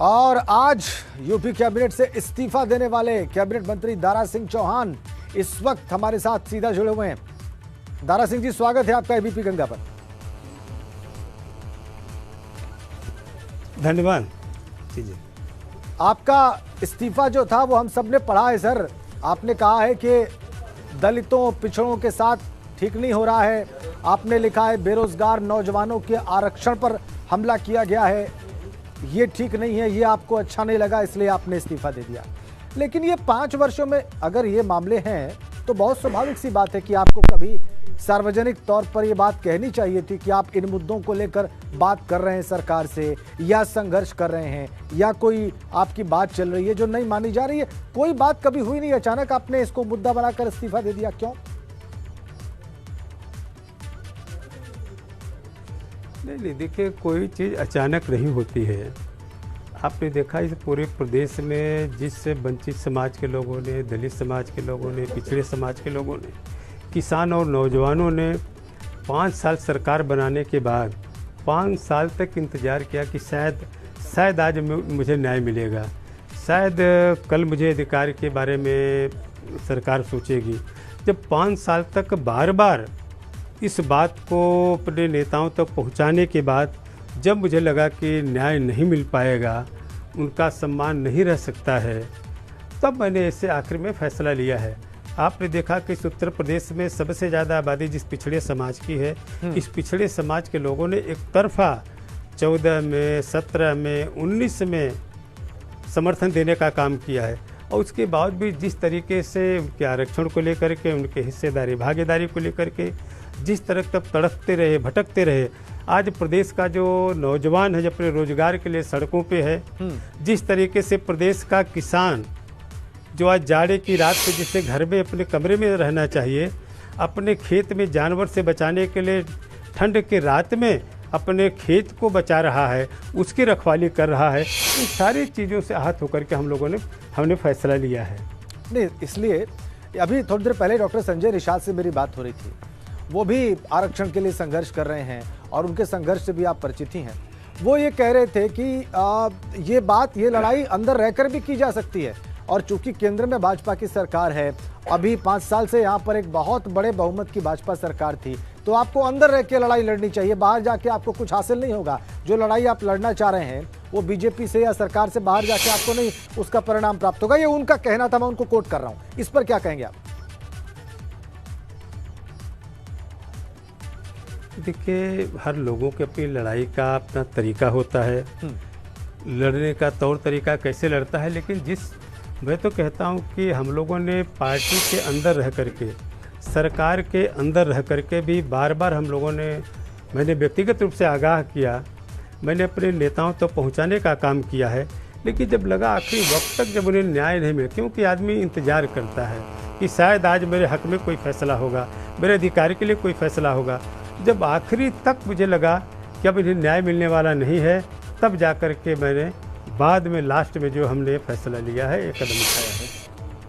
और आज UP cabinet से इस्तीफा देने वाले कैबिनेट मंत्री दारा सिंह चौहान इस वक्त हमारे साथ सीधा जुड़े हुए हैं। दारा सिंह जी, स्वागत है आपका एबीपी गंगा पर। धन्यवाद जी। आपका इस्तीफा जो था वो हम सब ने पढ़ा है सर। आपने कहा है कि दलितों पिछड़ों के साथ ठीक नहीं हो रहा है। आपने लिखा है बेरोजगार नौजवानों के आरक्षण पर हमला किया गया है, ये ठीक नहीं है, ये आपको अच्छा नहीं लगा, इसलिए आपने इस्तीफा दे दिया। लेकिन ये 5 वर्षों में अगर ये मामले हैं तो बहुत स्वाभाविक सी बात है कि आपको कभी सार्वजनिक तौर पर ये बात कहनी चाहिए थी कि आप इन मुद्दों को लेकर बात कर रहे हैं सरकार से, या संघर्ष कर रहे हैं, या कोई आपकी बात चल रही है जो नहीं मानी जा रही है। कोई बात कभी हुई नहीं, अचानक आपने इसको मुद्दा बनाकर इस्तीफा दे दिया, क्यों? नहीं, देखिए, कोई चीज़ अचानक नहीं होती है। आपने देखा इस पूरे प्रदेश में जिस वंचित समाज के लोगों ने, दलित समाज के लोगों ने, पिछड़े समाज के लोगों ने, किसान और नौजवानों ने 5 साल सरकार बनाने के बाद 5 साल तक इंतज़ार किया कि शायद आज मुझे न्याय मिलेगा, शायद कल मुझे अधिकार के बारे में सरकार सोचेगी। जब 5 साल तक बार बार इस बात को अपने नेताओं तक पहुंचाने के बाद जब मुझे लगा कि न्याय नहीं मिल पाएगा, उनका सम्मान नहीं रह सकता है, तब मैंने ऐसे आखिर में फैसला लिया है। आपने देखा कि इस उत्तर प्रदेश में सबसे ज़्यादा आबादी जिस पिछड़े समाज की है, इस पिछड़े समाज के लोगों ने एक तरफा 14 में, 17 में, 19 में समर्थन देने का काम किया है। और उसके बाद भी जिस तरीके से उनके आरक्षण को लेकर के, उनके हिस्सेदारी भागीदारी को लेकर के जिस तरह तक तड़पते रहे, भटकते रहे, आज प्रदेश का जो नौजवान है जो अपने रोजगार के लिए सड़कों पे है, जिस तरीके से प्रदेश का किसान जो आज जाड़े की रात पे जिसे घर में अपने कमरे में रहना चाहिए, अपने खेत में जानवर से बचाने के लिए ठंड की रात में अपने खेत को बचा रहा है, उसकी रखवाली कर रहा है, इन सारी चीज़ों से आहत होकर के हमने फैसला लिया है। नहीं, इसलिए अभी थोड़ी देर पहले डॉक्टर संजय निषाद से मेरी बात हो रही थी, वो भी आरक्षण के लिए संघर्ष कर रहे हैं और उनके संघर्ष से भी आप परिचित ही हैं। वो ये कह रहे थे कि ये लड़ाई अंदर रहकर भी की जा सकती है, और चूंकि केंद्र में भाजपा की सरकार है, अभी 5 साल से यहाँ पर एक बहुत बड़े बहुमत की भाजपा सरकार थी, तो आपको अंदर रह के लड़ाई लड़नी चाहिए, बाहर जाके आपको कुछ हासिल नहीं होगा। जो लड़ाई आप लड़ना चाह रहे हैं वो बीजेपी से या सरकार से बाहर जाके आपको नहीं उसका परिणाम प्राप्त होगा, ये उनका कहना था, मैं उनको कोट कर रहा हूँ। इस पर क्या कहेंगे आप? देखिए, हर लोगों के अपनी लड़ाई का अपना तरीका होता है, लड़ने का तौर तरीका कैसे लड़ता है। लेकिन मैं तो कहता हूं कि हम लोगों ने पार्टी के अंदर रह करके, सरकार के अंदर रह करके भी बार बार मैंने व्यक्तिगत रूप से आगाह किया, मैंने अपने नेताओं तक पहुंचाने का काम किया है। लेकिन जब लगा आखिरी वक्त तक जब उन्हें न्याय नहीं मिला, क्योंकि आदमी इंतज़ार करता है कि शायद आज मेरे हक में कोई फैसला होगा, मेरे अधिकार के लिए कोई फैसला होगा, जब आखिरी तक मुझे लगा कि अब इन्हें न्याय मिलने वाला नहीं है, तब जा कर के मैंने बाद में लास्ट में जो हमने फैसला लिया है, एक कदम उठाया है।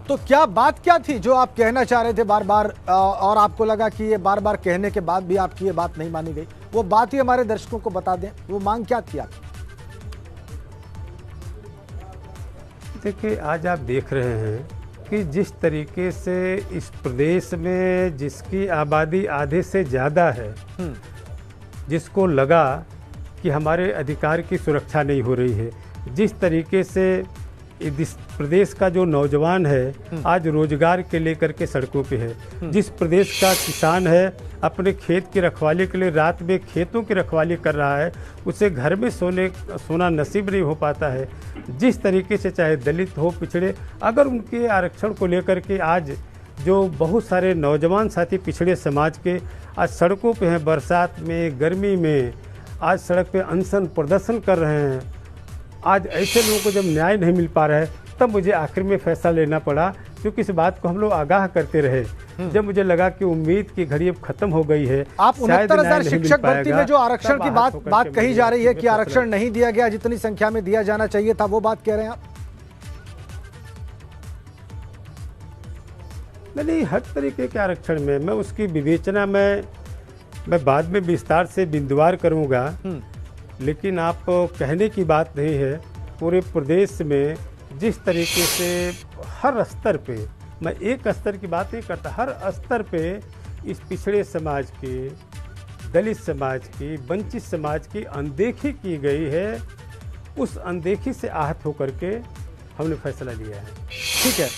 तो क्या थी जो आप कहना चाह रहे थे बार बार, और आपको लगा कि ये बार बार कहने के बाद भी आपकी ये बात नहीं मानी गई? वो बात ही हमारे दर्शकों को बता दें, वो मांग क्या थी आपकी? देखिए, आज आप देख रहे हैं कि जिस तरीके से इस प्रदेश में जिसकी आबादी आधे से ज़्यादा है, जिसको लगा कि हमारे अधिकार की सुरक्षा नहीं हो रही है, जिस तरीके से इस प्रदेश का जो नौजवान है आज रोजगार के लेकर के सड़कों पे है, जिस प्रदेश का किसान है अपने खेत की रखवाली के लिए रात में खेतों की रखवाली कर रहा है, उसे घर में सोना नसीब नहीं हो पाता है, जिस तरीके से चाहे दलित हो, पिछड़े, अगर उनके आरक्षण को लेकर के आज जो बहुत सारे नौजवान साथी पिछड़े समाज के आज सड़कों पे हैं, बरसात में, गर्मी में, आज सड़क पे अनशन प्रदर्शन कर रहे हैं, आज ऐसे लोगों को जब न्याय नहीं मिल पा रहा है, तब मुझे आखिर में फैसला लेना पड़ा। क्योंकि इस बात को हम लोग आगाह करते रहे, जब मुझे लगा कि उम्मीद की घड़ी अब खत्म हो गई है। आप 69,000 शिक्षक भर्ती में जो आरक्षण की बात कही जा रही है कि आरक्षण नहीं दिया गया जितनी संख्या में दिया जाना चाहिए था, वो बात कह रहे हैं आप? नहीं, हर तरीके के आरक्षण में मैं उसकी विवेचना मैं बाद में विस्तार से बिंदुवार करूंगा, लेकिन आप कहने की बात नहीं है, पूरे प्रदेश में जिस तरीके से हर स्तर पे, मैं एक स्तर की बात नहीं करता, हर स्तर पे इस पिछड़े समाज की, दलित समाज की, वंचित समाज की अनदेखी की गई है, उस अनदेखी से आहत होकर के हमने फैसला लिया है। ठीक है,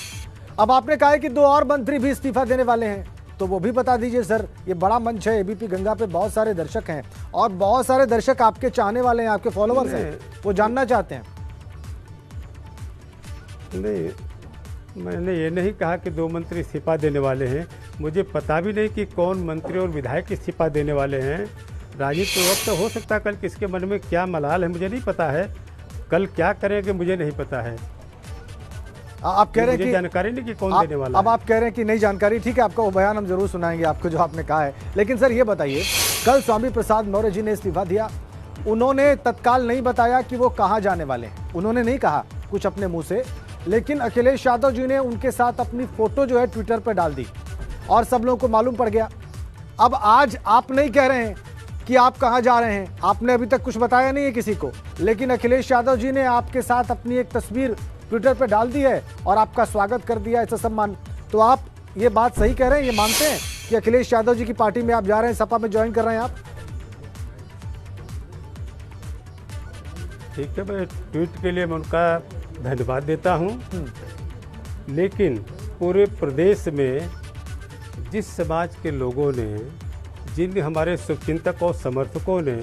अब आपने कहा है कि 2 और मंत्री भी इस्तीफा देने वाले हैं, तो वो भी बता दीजिए सर। ये बड़ा मंच है, एबीपी गंगा पे बहुत सारे दर्शक हैं और बहुत सारे दर्शक आपके चाहने वाले हैं, आपके फॉलोअर्स हैं, वो जानना चाहते हैं। नहीं, मैंने ये नहीं कहा कि 2 मंत्री इस्तीफा देने वाले हैं। मुझे पता भी नहीं कि कौन मंत्री और विधायक इस्तीफा देने वाले हैं। राजनीति वक्त हो सकता है कल किसके मन में क्या मलाल है मुझे नहीं पता है, कल क्या करेंगे मुझे नहीं पता है। आप कह रहे हैं कि जानकारी नहीं कि कौन देने वाला अब आप कह रहे हैं कि नहीं जानकारी। ठीक है, आपका वो बयान हम जरूर सुनाएंगे आपको जो आपने कहा है। लेकिन सर ये बताइए, कल स्वामी प्रसाद मौर्य जी ने इस्तीफा दिया, उन्होंने तत्काल नहीं बताया कि वो कहाँ जाने वाले हैं, उन्होंने नहीं कहा कुछ अपने मुंह से, लेकिन अखिलेश यादव जी ने उनके साथ अपनी फोटो जो है ट्विटर पर डाल दी और सब लोगों को मालूम पड़ गया। अब आज आप नहीं कह रहे हैं कि आप कहाँ जा रहे हैं, आपने अभी तक कुछ बताया नहीं है किसी को, लेकिन अखिलेश यादव जी ने आपके साथ अपनी एक तस्वीर ट्विटर पे डाल दी है और आपका स्वागत कर दिया, ऐसा सम्मान। तो आप ये बात सही कह रहे हैं, ये मानते हैं कि अखिलेश यादव जी की पार्टी में आप जा रहे हैं, सपा में ज्वाइन कर रहे हैं आप? ठीक है, मैं ट्वीट के लिए मैं उनका धन्यवाद देता हूं, लेकिन पूरे प्रदेश में जिस समाज के लोगों ने, जिन हमारे शुभचिंतक और समर्थकों ने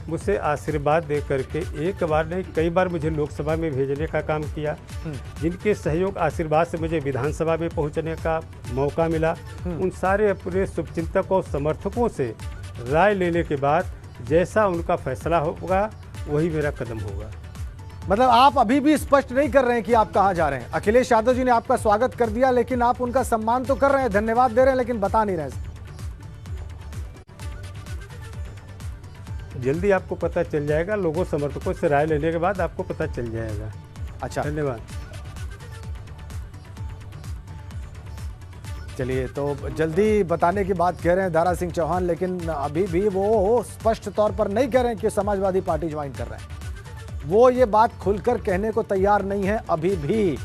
मुझसे आशीर्वाद दे करके एक बार नहीं कई बार मुझे लोकसभा में भेजने का काम किया, जिनके सहयोग आशीर्वाद से मुझे विधानसभा में पहुंचने का मौका मिला, उन सारे अपने शुभचिंतक और समर्थकों से राय लेने के बाद जैसा उनका फैसला होगा वही मेरा कदम होगा। मतलब आप अभी भी स्पष्ट नहीं कर रहे हैं कि आप कहाँ जा रहे हैं। अखिलेश यादव जी ने आपका स्वागत कर दिया, लेकिन आप उनका सम्मान तो कर रहे हैं, धन्यवाद दे रहे हैं, लेकिन बता नहीं रहे। जल्दी आपको पता चल जाएगा, लोगों समर्थकों से राय लेने के बाद आपको पता चल जाएगा। अच्छा, धन्यवाद। चलिए, तो जल्दी बताने की बात कह रहे हैं दारा सिंह चौहान, लेकिन अभी भी वो स्पष्ट तौर पर नहीं कह रहे हैं कि समाजवादी पार्टी ज्वाइन कर रहे हैं। वो ये बात खुलकर कहने को तैयार नहीं है अभी भी।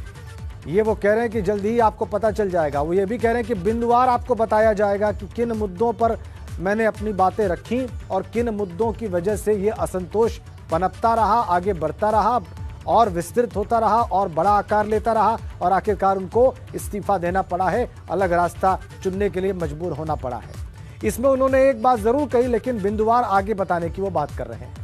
ये वो कह रहे हैं कि जल्दी ही आपको पता चल जाएगा। वो ये भी कह रहे हैं कि बिंदुवार आपको बताया जाएगा कि किन मुद्दों पर मैंने अपनी बातें रखी और किन मुद्दों की वजह से ये असंतोष पनपता रहा, आगे बढ़ता रहा और विस्तृत होता रहा और बड़ा आकार लेता रहा और आखिरकार उनको इस्तीफा देना पड़ा है, अलग रास्ता चुनने के लिए मजबूर होना पड़ा है। इसमें उन्होंने एक बात जरूर कही, लेकिन बिंदुवार आगे बताने की वो बात कर रहे हैं।